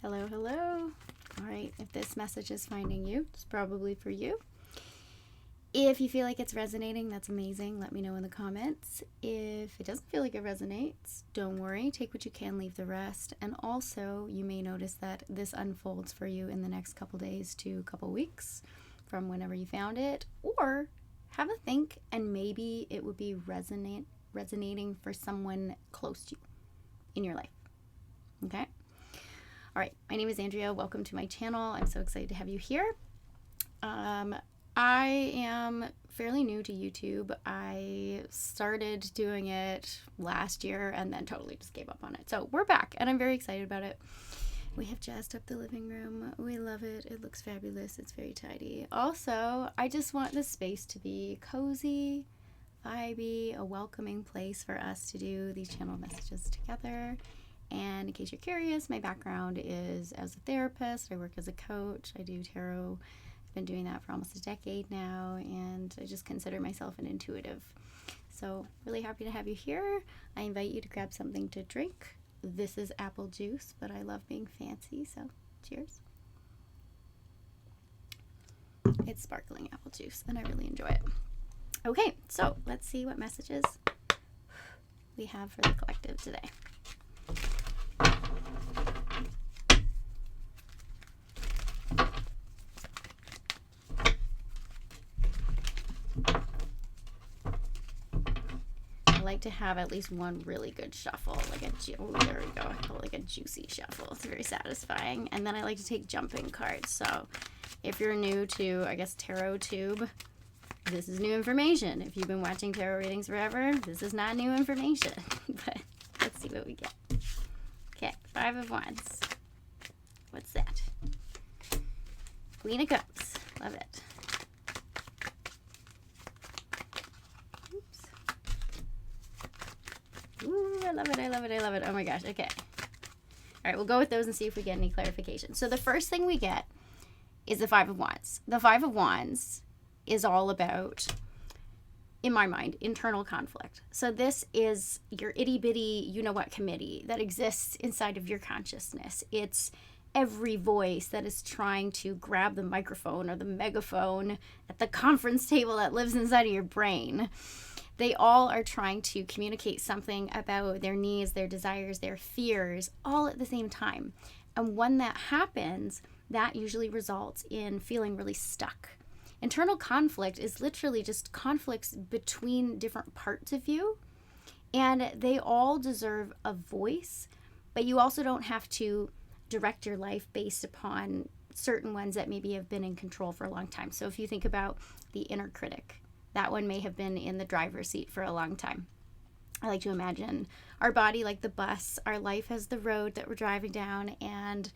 Hello, hello. All right, if this message is finding you, it's probably for you. If you feel like it's resonating, that's amazing. Let me know in the comments. If it doesn't feel like it resonates, don't worry. Take what you can, leave the rest. And also, you may notice that this unfolds for you in the next couple days to couple weeks from whenever you found it. Or have a think, and maybe it would be resonating for someone close to you in your life. Okay? All right, my name is Andrea. Welcome to my channel. I'm so excited to have you here. I am fairly new to YouTube. I started doing it last year and then totally just gave up on it. So we're back and I'm very excited about it. We have jazzed up the living room. We love it. It looks fabulous. It's very tidy. Also, I just want this space to be cozy, vibey, a welcoming place for us to do these channel messages together. And in case you're curious, my background is as a therapist. I work as a coach. I do tarot. I've been doing that for almost a decade now, and I just consider myself an intuitive. So really happy to have you here. I invite you to grab something to drink. This is apple juice, but I love being fancy, so cheers. It's sparkling apple juice, and I really enjoy it. Okay, so let's see what messages we have for the collective today. Like to have at least one really good shuffle, like there we go, I call it like a juicy shuffle. It's very satisfying. And then I like to take jumping cards. So if you're new to, I guess, Tarot Tube, this is new information. If you've been watching tarot readings forever, this is not new information. But let's see what we get. Okay, 5 of Wands. What's that? Queen of Cups. Love it. Ooh, I love it, I love it, I love it. Oh my gosh, okay. All right, we'll go with those and see if we get any clarification. So the first thing we get is the 5 of Wands. The 5 of Wands is all about, in my mind, internal conflict. So this is your itty-bitty you-know-what committee that exists inside of your consciousness. It's every voice that is trying to grab the microphone or the megaphone at the conference table that lives inside of your brain. They all are trying to communicate something about their needs, their desires, their fears, all at the same time. And when that happens, that usually results in feeling really stuck. Internal conflict is literally just conflicts between different parts of you, and they all deserve a voice, but you also don't have to direct your life based upon certain ones that maybe have been in control for a long time. So if you think about the inner critic, that one may have been in the driver's seat for a long time. I like to imagine our body like the bus, our life as the road that we're driving down, and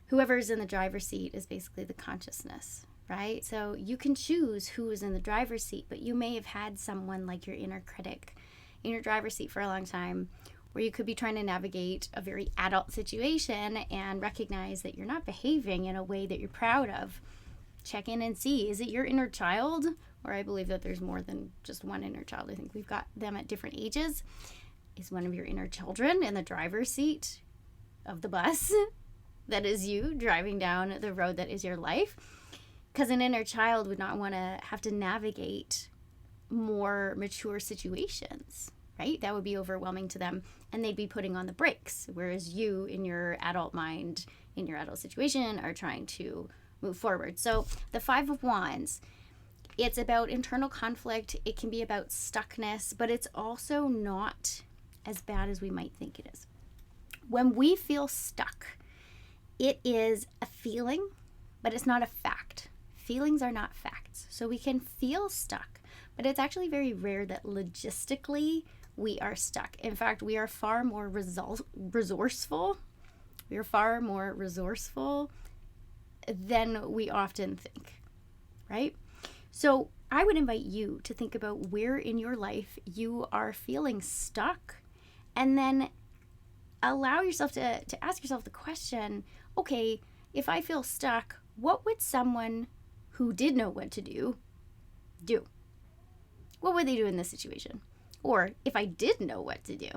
whoever's in the driver's seat is basically the consciousness, right? So you can choose who is in the driver's seat, but you may have had someone like your inner critic in your driver's seat for a long time, where you could be trying to navigate a very adult situation and recognize that you're not behaving in a way that you're proud of. Check in and see, is it your inner child? Or I believe that there's more than just one inner child. I think we've got them at different ages. Is one of your inner children in the driver's seat of the bus that is you driving down the road that is your life? Because an inner child would not want to have to navigate more mature situations, right? That would be overwhelming to them, and they'd be putting on the brakes. Whereas you, in your adult mind, in your adult situation, are trying to move forward. So the 5 of Wands, it's about internal conflict. It can be about stuckness, but it's also not as bad as we might think it is. When we feel stuck, it is a feeling, but it's not a fact. Feelings are not facts. So we can feel stuck, but it's actually very rare that logistically we are stuck. In fact, we are far more resourceful. We are far more resourceful than we often think, right? So I would invite you to think about where in your life you are feeling stuck, and then allow yourself to ask yourself the question, okay, if I feel stuck, what would someone who did know what to do? What would they do in this situation? Or if I did know what to do,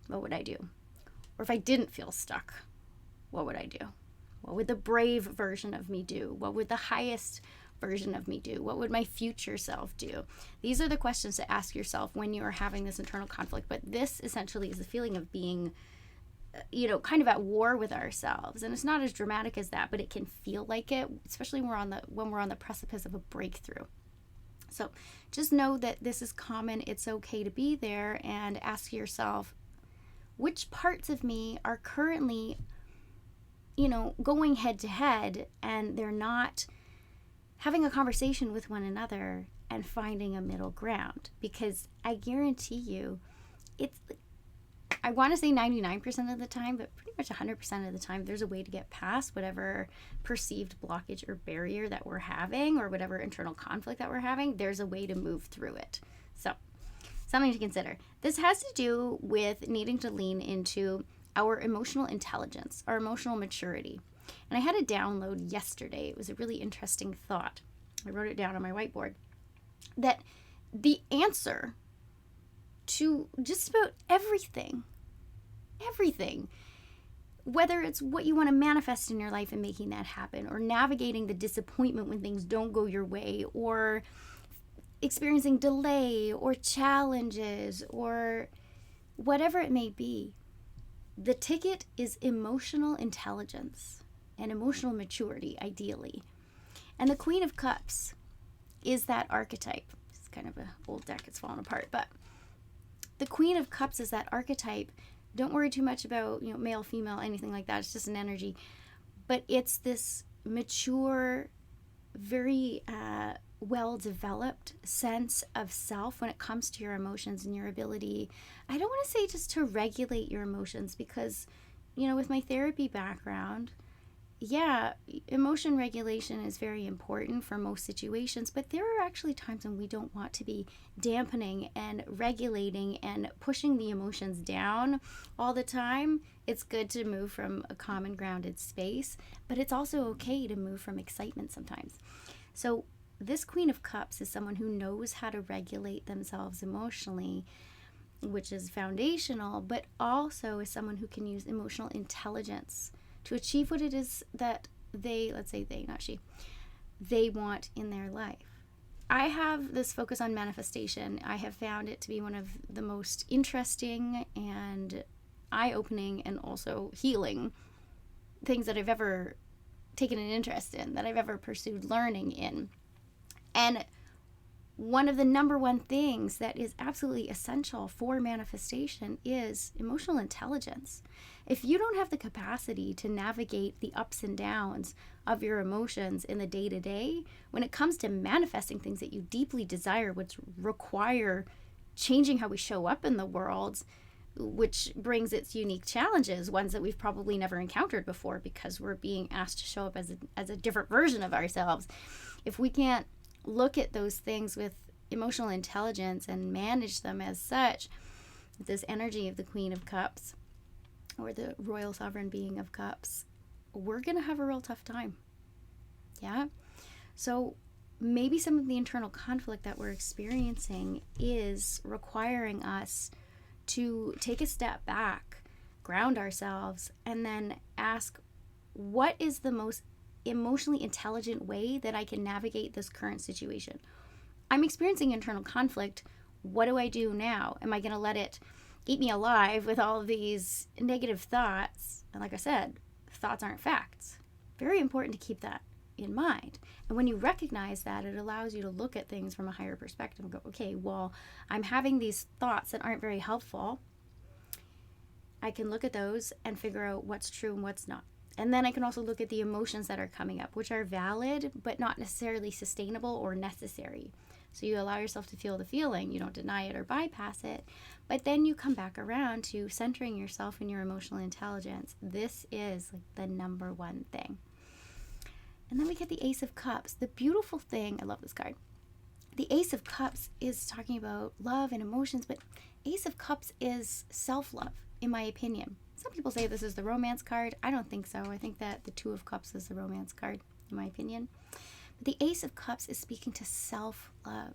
what would I do? Or if I didn't feel stuck, what would I do? What would the brave version of me do? What would the highest version of me do? What would my future self do? These are the questions to ask yourself when you are having this internal conflict. But this essentially is the feeling of being, kind of at war with ourselves. And it's not as dramatic as that, but it can feel like it, especially when we're on the precipice of a breakthrough. So just know that this is common. It's okay to be there, and ask yourself, which parts of me are currently going head to head, and they're not having a conversation with one another and finding a middle ground. Because I guarantee you, I want to say 99% of the time, but pretty much 100% of the time, there's a way to get past whatever perceived blockage or barrier that we're having, or whatever internal conflict that we're having. There's a way to move through it. So, something to consider. This has to do with needing to lean into our emotional intelligence, our emotional maturity. And I had a download yesterday. It was a really interesting thought. I wrote it down on my whiteboard. That the answer to just about everything, whether it's what you want to manifest in your life and making that happen, or navigating the disappointment when things don't go your way, or experiencing delay or challenges, or whatever it may be, the ticket is emotional intelligence and emotional maturity, ideally. And the Queen of Cups is that archetype. It's kind of an old deck, it's falling apart, but the Queen of Cups is that archetype. Don't worry too much about, male, female, anything like that. It's just an energy. But it's this mature, very well-developed sense of self when it comes to your emotions and your ability. I don't want to say just to regulate your emotions, because, with my therapy background, emotion regulation is very important for most situations, but there are actually times when we don't want to be dampening and regulating and pushing the emotions down all the time. It's good to move from a calm and grounded space, but it's also okay to move from excitement sometimes. So this Queen of Cups is someone who knows how to regulate themselves emotionally, which is foundational, but also is someone who can use emotional intelligence to achieve what it is that they want in their life. I have this focus on manifestation. I have found it to be one of the most interesting and eye-opening and also healing things that I've ever taken an interest in, that I've ever pursued learning in. And one of the number one things that is absolutely essential for manifestation is emotional intelligence. If you don't have the capacity to navigate the ups and downs of your emotions in the day-to-day, when it comes to manifesting things that you deeply desire, which require changing how we show up in the world, which brings its unique challenges, ones that we've probably never encountered before because we're being asked to show up as a different version of ourselves. If we can't look at those things with emotional intelligence and manage them as such, with this energy of the Queen of Cups, or the Royal Sovereign Being of Cups, we're going to have a real tough time. Yeah? So maybe some of the internal conflict that we're experiencing is requiring us to take a step back, ground ourselves, and then ask, what is the most emotionally intelligent way that I can navigate this current situation? I'm experiencing internal conflict. What do I do now? Am I going to let it eat me alive with all of these negative thoughts? And like I said, thoughts aren't facts. Very important to keep that in mind. And when you recognize that, it allows you to look at things from a higher perspective and go, okay, well, I'm having these thoughts that aren't very helpful. I can look at those and figure out what's true and what's not. And then I can also look at the emotions that are coming up, which are valid, but not necessarily sustainable or necessary. So you allow yourself to feel the feeling. You don't deny it or bypass it. But then you come back around to centering yourself in your emotional intelligence. This is like the number one thing. And then we get the Ace of Cups. The beautiful thing, I love this card. The Ace of Cups is talking about love and emotions, but Ace of Cups is self-love, in my opinion. Some people say this is the romance card. I don't think so. I think that the Two of Cups is the romance card, in my opinion. But the Ace of Cups is speaking to self-love.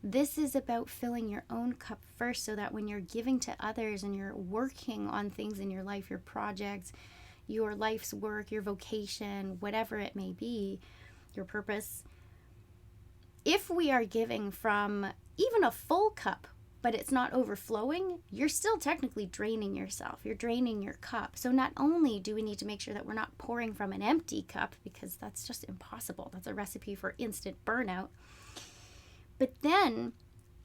This is about filling your own cup first, so that when you're giving to others and you're working on things in your life, your projects, your life's work, your vocation, whatever it may be, your purpose. If we are giving from even a full cup, but it's not overflowing, you're still technically draining yourself. You're draining your cup. So not only do we need to make sure that we're not pouring from an empty cup, because that's just impossible. That's a recipe for instant burnout. But then,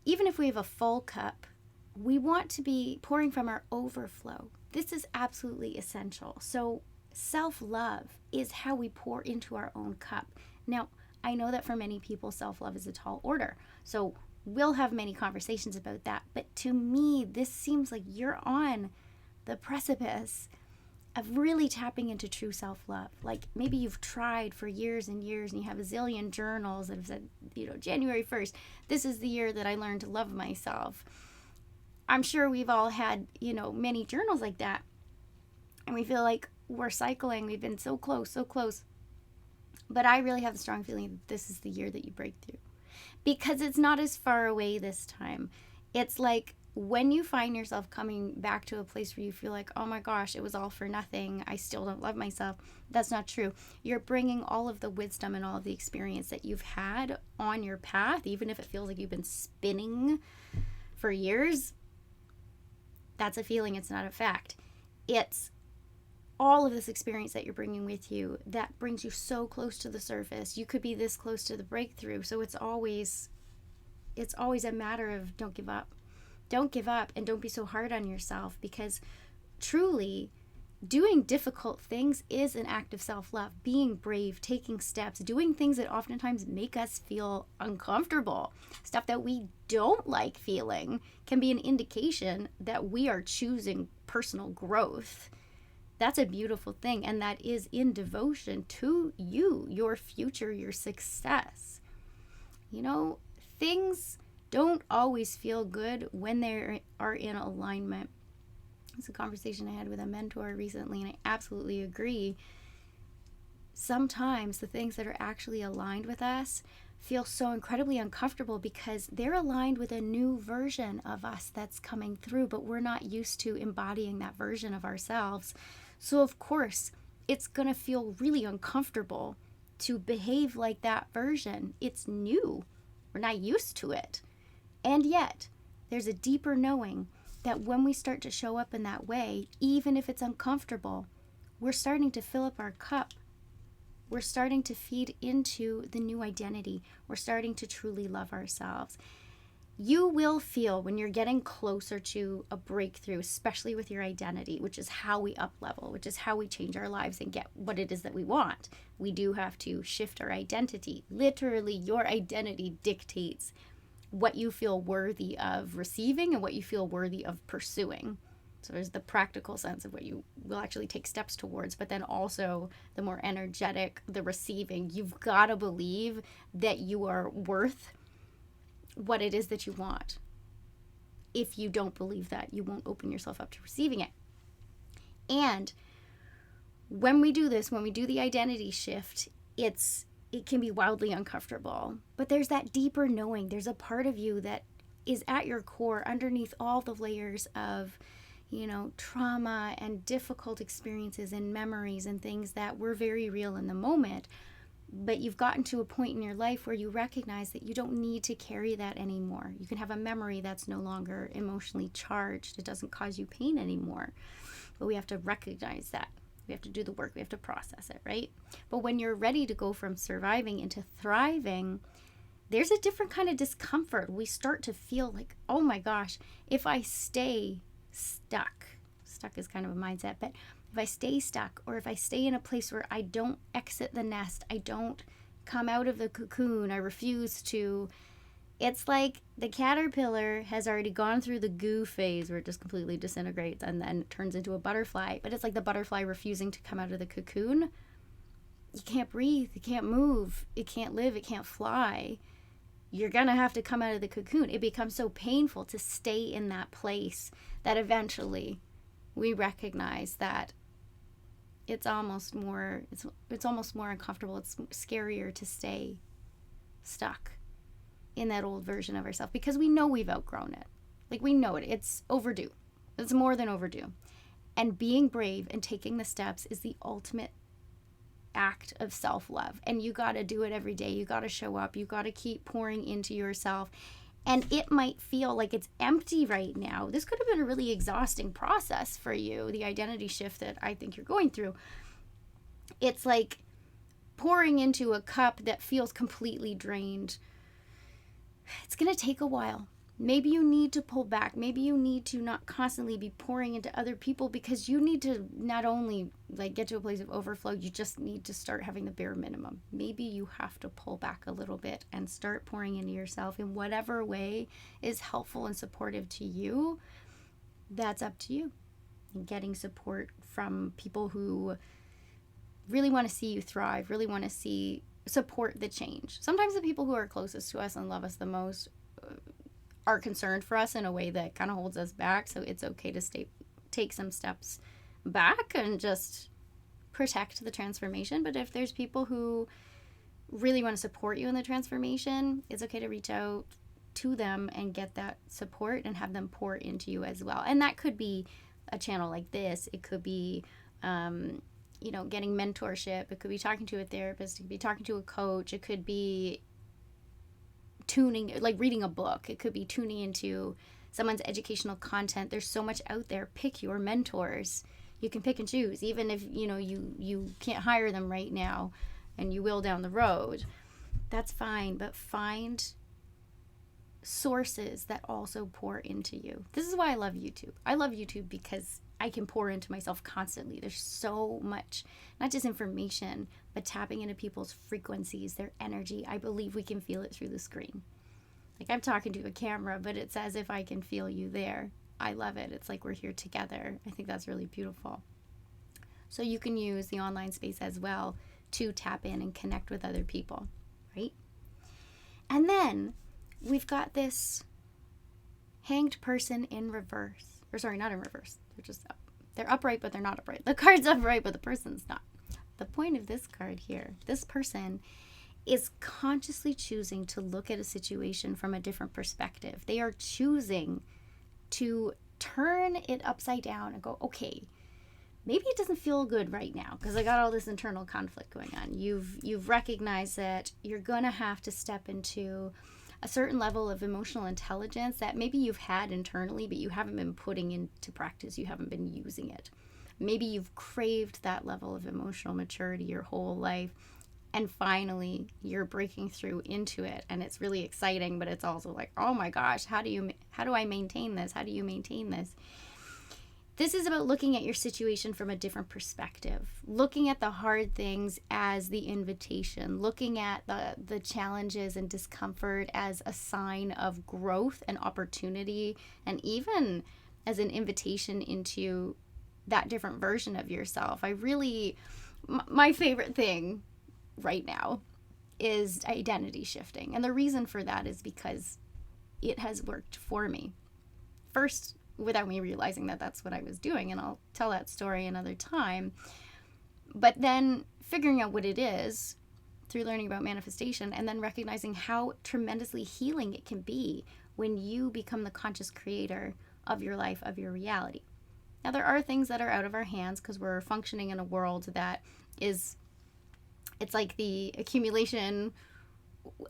even if we have a full cup, we want to be pouring from our overflow. This is absolutely essential. So self-love is how we pour into our own cup. Now, I know that for many people, self-love is a tall order. So we'll have many conversations about that. But to me, this seems like you're on the precipice of really tapping into true self-love. Like maybe you've tried for years and years and you have a zillion journals that have said, January 1st, this is the year that I learned to love myself. I'm sure we've all had, many journals like that. And we feel like we're cycling. We've been so close, so close. But I really have the strong feeling that this is the year that you break through. Because it's not as far away this time. It's like when you find yourself coming back to a place where you feel like, oh my gosh, it was all for nothing. I still don't love myself. That's not true. You're bringing all of the wisdom and all of the experience that you've had on your path, even if it feels like you've been spinning for years. That's a feeling. It's not a fact. It's all of this experience that you're bringing with you that brings you so close to the surface. You could be this close to the breakthrough. So it's always a matter of don't give up. Don't give up and don't be so hard on yourself, because truly doing difficult things is an act of self-love. Being brave, taking steps, doing things that oftentimes make us feel uncomfortable, stuff that we don't like feeling, can be an indication that we are choosing personal growth. That's a beautiful thing, and that is in devotion to you, your future, your success. Things don't always feel good when they are in alignment. It's a conversation I had with a mentor recently, and I absolutely agree. Sometimes the things that are actually aligned with us feel so incredibly uncomfortable because they're aligned with a new version of us that's coming through, but we're not used to embodying that version of ourselves. So of course, it's going to feel really uncomfortable to behave like that version. It's new. We're not used to it. And yet, there's a deeper knowing that when we start to show up in that way, even if it's uncomfortable, we're starting to fill up our cup. We're starting to feed into the new identity. We're starting to truly love ourselves. You will feel when you're getting closer to a breakthrough, especially with your identity, which is how we up level, which is how we change our lives and get what it is that we want. We do have to shift our identity. Literally, your identity dictates what you feel worthy of receiving and what you feel worthy of pursuing. So there's the practical sense of what you will actually take steps towards, but then also the more energetic, the receiving. You've got to believe that you are worth what it is that you want. If you don't believe that, you won't open yourself up to receiving it. And when we do this, when we do the identity shift, it can be wildly uncomfortable. But there's that deeper knowing. There's a part of you that is at your core, underneath all the layers of, trauma and difficult experiences and memories and things that were very real in the moment. But you've gotten to a point in your life where you recognize that you don't need to carry that anymore. You can have a memory that's no longer emotionally charged. It doesn't cause you pain anymore. But we have to recognize that. We have to do the work. We have to process it, right? But when you're ready to go from surviving into thriving, there's a different kind of discomfort. We start to feel like, oh my gosh, if I stay stuck is kind of a mindset, but if I stay stuck, or if I stay in a place where I don't exit the nest, I don't come out of the cocoon, I refuse to, it's like the caterpillar has already gone through the goo phase where it just completely disintegrates and then turns into a butterfly. But it's like the butterfly refusing to come out of the cocoon. You can't breathe, it can't move, it can't live, it can't fly. You're going to have to come out of the cocoon. It becomes so painful to stay in that place that eventually we recognize that it's almost more uncomfortable. It's scarier to stay stuck in that old version of ourselves because we know we've outgrown it. Like, we know it. It's overdue. It's more than overdue. And being brave and taking the steps is the ultimate act of self-love. And you got to do it every day. You got to show up. You got to keep pouring into yourself. And it might feel like it's empty right now. This could have been a really exhausting process for you, the identity shift that I think you're going through. It's like pouring into a cup that feels completely drained. It's going to take a while. Maybe you need to pull back. Maybe you need to not constantly be pouring into other people, because you need to not only like get to a place of overflow, you just need to start having the bare minimum. Maybe you have to pull back a little bit and start pouring into yourself in whatever way is helpful and supportive to you. That's up to you. And getting support from people who really want to see you thrive, really want to support the change. Sometimes the people who are closest to us and love us the most are concerned for us in a way that kind of holds us back. So it's okay to take some steps back and just protect the transformation. But if there's people who really want to support you in the transformation, it's okay to reach out to them and get that support and have them pour into you as well. And that could be a channel like this. It could be, getting mentorship. It could be talking to a therapist. It could be talking to a coach. It could be reading a book. It could be tuning into someone's educational content. There's so much out there. Pick your mentors. You can pick and choose, even if you can't hire them right now, and you will down the road. That's fine, but find sources that also pour into you. This is why I love YouTube. I love YouTube because I can pour into myself constantly. There's so much, not just information, but tapping into people's frequencies, their energy. I believe we can feel it through the screen. Like I'm talking to a camera, but it's as if I can feel you there. I love it. It's like we're here together. I think that's really beautiful. So you can use the online space as well to tap in and connect with other people, right? And then we've got this hanged person in reverse. Or sorry, not in reverse. They're upright, but they're not upright. The card's upright, but the person's not. The point of this card here, this person is consciously choosing to look at a situation from a different perspective. They are choosing to turn it upside down and go, okay, maybe it doesn't feel good right now because I got all this internal conflict going on. You've recognized that you're going to have to step into a certain level of emotional intelligence that maybe you've had internally, but you haven't been putting into practice. You haven't been using it. Maybe you've craved that level of emotional maturity your whole life, and finally you're breaking through into it, and it's really exciting, but it's also like, oh my gosh, how do I maintain this? How do you maintain this? This is about looking at your situation from a different perspective, looking at the hard things as the invitation, looking at the challenges and discomfort as a sign of growth and opportunity, and even as an invitation into that different version of yourself. My favorite thing right now is identity shifting. And the reason for that is because it has worked for me. First, without me realizing that that's what I was doing, and I'll tell that story another time. But then figuring out what it is through learning about manifestation, and then recognizing how tremendously healing it can be when you become the conscious creator of your life, of your reality. Now, there are things that are out of our hands because we're functioning in a world that it's like the accumulation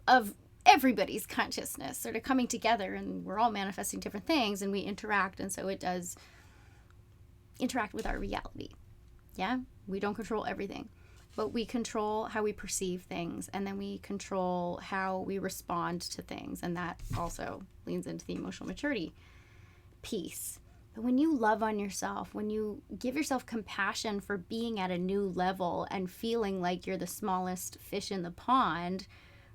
of everybody's consciousness sort of coming together, and we're all manifesting different things, and we interact, and so it does interact with our reality. Yeah, we don't control everything, but we control how we perceive things, and then we control how we respond to things, and that also leans into the emotional maturity piece. But when you love on yourself, when you give yourself compassion for being at a new level and feeling like you're the smallest fish in the pond,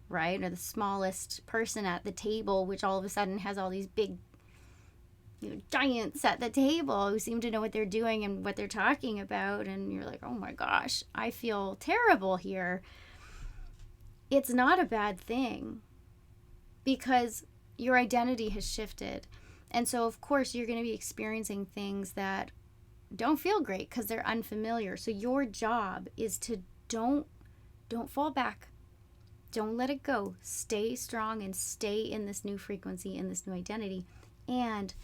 right? Or the smallest person at the table, which all of a sudden has all these big, giants at the table who seem to know what they're doing and what they're talking about. And you're like, oh my gosh, I feel terrible here. It's not a bad thing because your identity has shifted. And so, of course, you're going to be experiencing things that don't feel great because they're unfamiliar. So your job is to don't fall back. Don't let it go. Stay strong and stay in this new frequency, in this new identity. And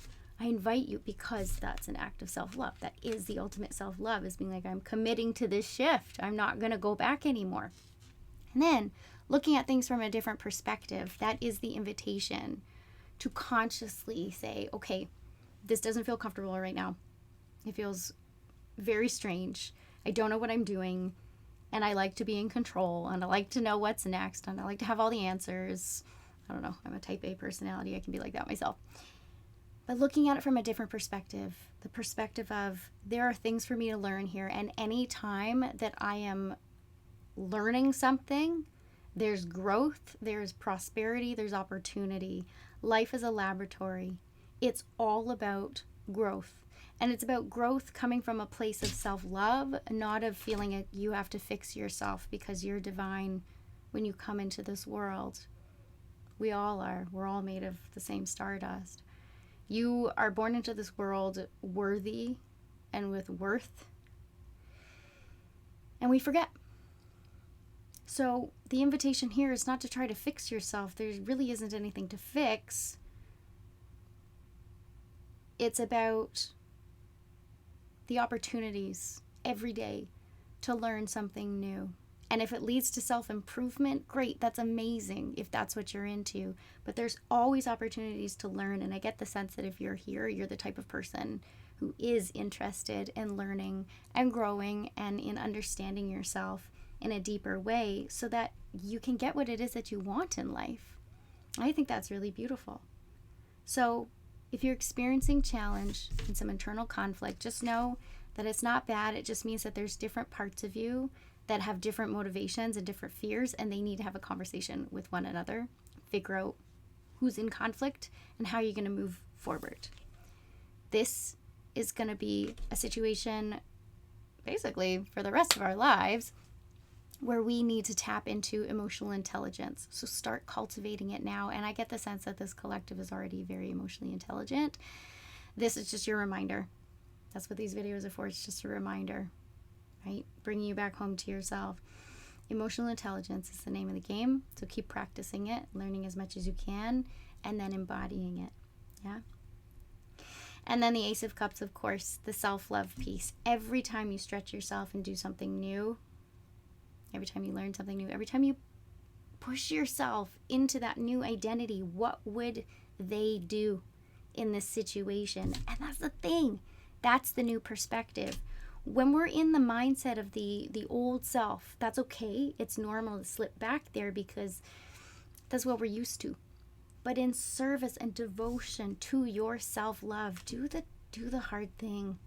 I invite you, because that's an act of self-love. That is the ultimate self-love, is being like, I'm committing to this shift. I'm not going to go back anymore. And then looking at things from a different perspective, that is the invitation to consciously say, okay, this doesn't feel comfortable right now. It feels very strange. I don't know what I'm doing. And I like to be in control. And I like to know what's next. And I like to have all the answers. I don't know. I'm a type A personality. I can be like that myself. But looking at it from a different perspective, the perspective of, there are things for me to learn here. And any time that I am learning something, there's growth, there's prosperity, there's opportunity. Life is a laboratory. It's all about growth. And it's about growth coming from a place of self-love, not of feeling like you have to fix yourself because you're divine when you come into this world. We all are. We're all made of the same stardust. You are born into this world worthy and with worth. And we forget. So the invitation here is not to try to fix yourself. There really isn't anything to fix. It's about the opportunities every day to learn something new. And if it leads to self-improvement, great, that's amazing if that's what you're into. But there's always opportunities to learn. And I get the sense that if you're here, you're the type of person who is interested in learning and growing and in understanding yourself in a deeper way so that you can get what it is that you want in life. I think that's really beautiful. So if you're experiencing challenge and some internal conflict, just know that it's not bad. It just means that there's different parts of you that have different motivations and different fears, and they need to have a conversation with one another, figure out who's in conflict and how you're going to move forward. This is going to be a situation basically for the rest of our lives where we need to tap into emotional intelligence. So start cultivating it now. And I get the sense that this collective is already very emotionally intelligent. This is just your reminder. That's what these videos are for. It's just a reminder, right? Bringing you back home to yourself. Emotional intelligence is the name of the game. So keep practicing it, learning as much as you can, and then embodying it. Yeah. And then the Ace of Cups, of course, the self-love piece. Every time you stretch yourself and do something new, every time you learn something new, every time you push yourself into that new identity, what would they do in this situation? And that's the thing. That's the new perspective. When we're in the mindset of the old self, that's okay. It's normal to slip back there because that's what we're used to. But in service and devotion to your self-love, do the hard thing.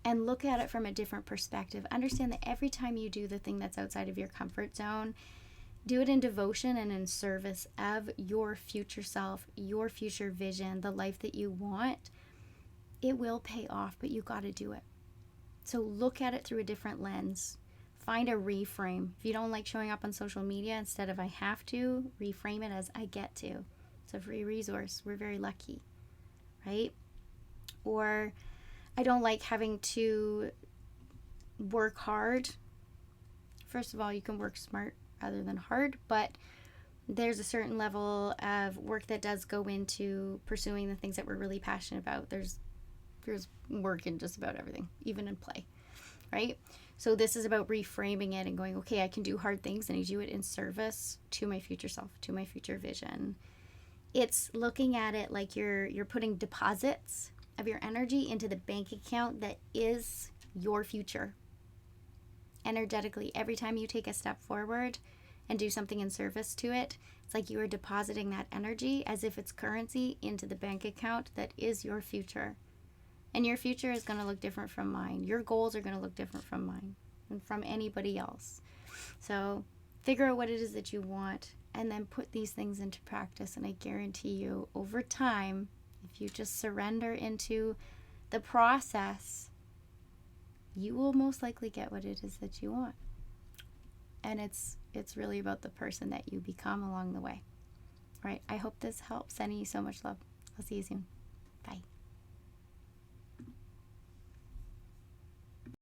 And look at it from a different perspective. Understand that every time you do the thing that's outside of your comfort zone, do it in devotion and in service of your future self, your future vision, the life that you want. It will pay off, but you got to do it. So look at it through a different lens. Find a reframe. If you don't like showing up on social media, instead of I have to, reframe it as I get to. It's a free resource. We're very lucky, right? Or I don't like having to work hard. First of all, you can work smart rather than hard, but there's a certain level of work that does go into pursuing the things that we're really passionate about. There's work in just about everything, even in play, right? So this is about reframing it and going, okay, I can do hard things and I do it in service to my future self, to my future vision. It's looking at it like you're putting deposits of your energy into the bank account that is your future. Energetically, every time you take a step forward and do something in service to it, it's like you are depositing that energy as if it's currency into the bank account that is your future. And your future is going to look different from mine. Your goals are going to look different from mine and from anybody else. So figure out what it is that you want and then put these things into practice. And I guarantee you, over time, if you just surrender into the process, you will most likely get what it is that you want. And it's really about the person that you become along the way. All right, I hope this helps. Sending you so much love. I'll see you soon. Bye.